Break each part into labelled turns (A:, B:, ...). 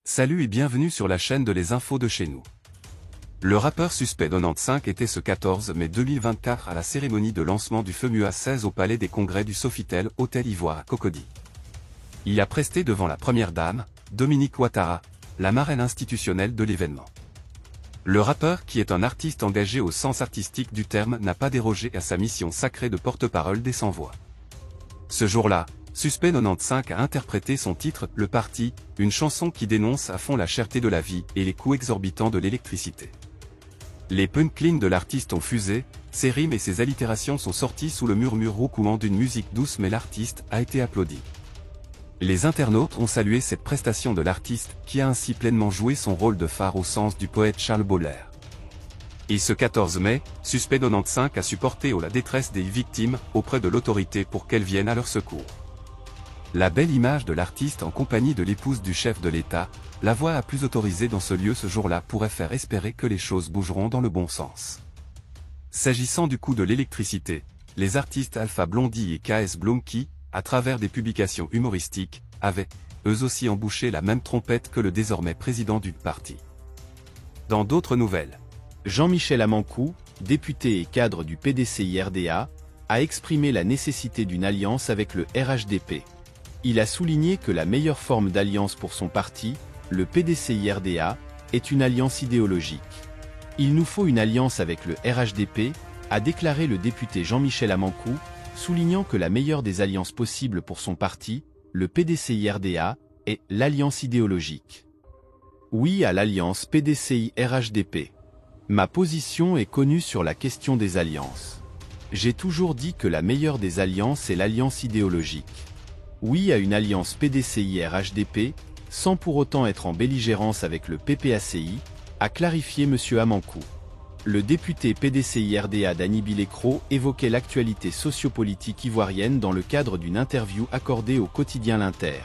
A: Salut et bienvenue sur la chaîne de Les Infos de chez nous. Le rappeur Suspect 95 était ce 14 mai 2024 à la cérémonie de lancement du FEMUA 16 au Palais des Congrès du Sofitel Hôtel Ivoire à Cocody. Il a presté devant la première dame, Dominique Ouattara, la marraine institutionnelle de l'événement. Le rappeur, qui est un artiste engagé au sens artistique du terme, n'a pas dérogé à sa mission sacrée de porte-parole des sans-voix. Ce jour-là, Suspect 95 a interprété son titre « Le Parti », une chanson qui dénonce à fond la cherté de la vie et les coûts exorbitants de l'électricité. Les punchlines de l'artiste ont fusé, ses rimes et ses allitérations sont sorties sous le murmure roucoulant d'une musique douce, mais l'artiste a été applaudi. Les internautes ont salué cette prestation de l'artiste, qui a ainsi pleinement joué son rôle de phare au sens du poète Charles Baudelaire. Et ce 14 mai, Suspect 95 a supporté la détresse des victimes auprès de l'autorité pour qu'elles viennent à leur secours. La belle image de l'artiste en compagnie de l'épouse du chef de l'État, la voix la plus autorisée dans ce lieu ce jour-là, pourrait faire espérer que les choses bougeront dans le bon sens. S'agissant du coût de l'électricité, les artistes Alpha Blondy et KS Blonky, à travers des publications humoristiques, avaient, eux aussi, embouché la même trompette que le désormais président du parti. Dans d'autres nouvelles,
B: Jean-Michel Amankou, député et cadre du PDCI-RDA, a exprimé la nécessité d'une alliance avec le RHDP. Il a souligné que la meilleure forme d'alliance pour son parti, le PDCI-RDA, est une alliance idéologique. Il nous faut une alliance avec le RHDP, a déclaré le député Jean-Michel Amankou, soulignant que la meilleure des alliances possibles pour son parti, le PDCI-RDA, est l'alliance idéologique. Oui à l'alliance PDCI-RHDP. Ma position est connue sur la question des alliances. J'ai toujours dit que la meilleure des alliances est l'alliance idéologique. Oui à une alliance PDCI-RHDP, sans pour autant être en belligérance avec le PPACI, a clarifié M. Amankou. Le député PDCI-RDA Dany Bilecro évoquait l'actualité sociopolitique ivoirienne dans le cadre d'une interview accordée au quotidien L'Inter.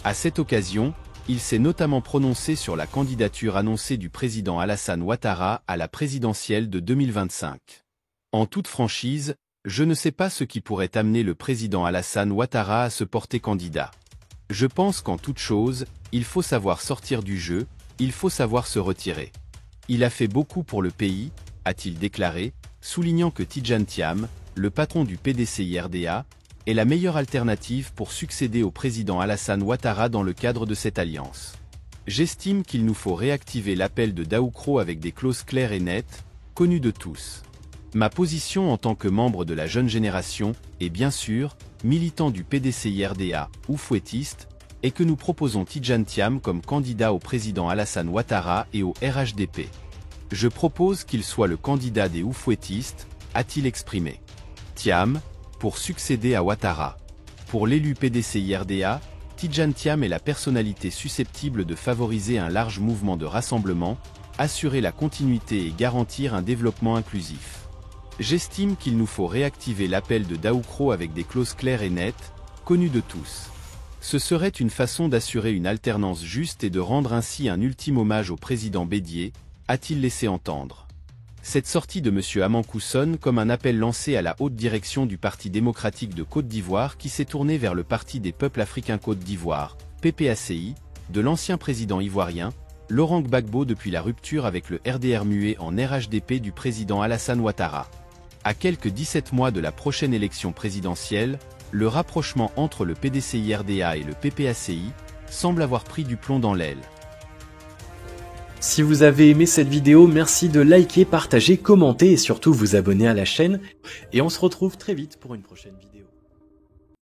B: À cette occasion, il s'est notamment prononcé sur la candidature annoncée du président Alassane Ouattara à la présidentielle de 2025. En toute franchise, je ne sais pas ce qui pourrait amener le président Alassane Ouattara à se porter candidat. Je pense qu'en toute chose, il faut savoir sortir du jeu, il faut savoir se retirer. Il a fait beaucoup pour le pays, a-t-il déclaré, soulignant que Tidjane Thiam, le patron du PDCI-RDA, est la meilleure alternative pour succéder au président Alassane Ouattara dans le cadre de cette alliance. J'estime qu'il nous faut réactiver l'appel de Daoukro avec des clauses claires et nettes, connues de tous. Ma position en tant que membre de la jeune génération, et bien sûr, militant du PDCI-RDA ou fouettiste, est que nous proposons Tidjane Thiam comme candidat au président Alassane Ouattara et au RHDP. Je propose qu'il soit le candidat des oufouettistes, a-t-il exprimé. Thiam, pour succéder à Ouattara. Pour l'élu PDCI-RDA, Tidjane Thiam est la personnalité susceptible de favoriser un large mouvement de rassemblement, assurer la continuité et garantir un développement inclusif. J'estime qu'il nous faut réactiver l'appel de Daoukro avec des clauses claires et nettes, connues de tous. Ce serait une façon d'assurer une alternance juste et de rendre ainsi un ultime hommage au président Bédié, a-t-il laissé entendre. Cette sortie de M. Amankou sonne comme un appel lancé à la haute direction du Parti démocratique de Côte d'Ivoire qui s'est tourné vers le Parti des peuples africains Côte d'Ivoire, PPACI, de l'ancien président ivoirien, Laurent Gbagbo depuis la rupture avec le RDR muet en RHDP du président Alassane Ouattara. À quelques 17 mois de la prochaine élection présidentielle, le rapprochement entre le PDCI-RDA et le PPACI semble avoir pris du plomb dans l'aile.
C: Si vous avez aimé cette vidéo, merci de liker, partager, commenter et surtout vous abonner à la chaîne. Et on se retrouve très vite pour une prochaine vidéo.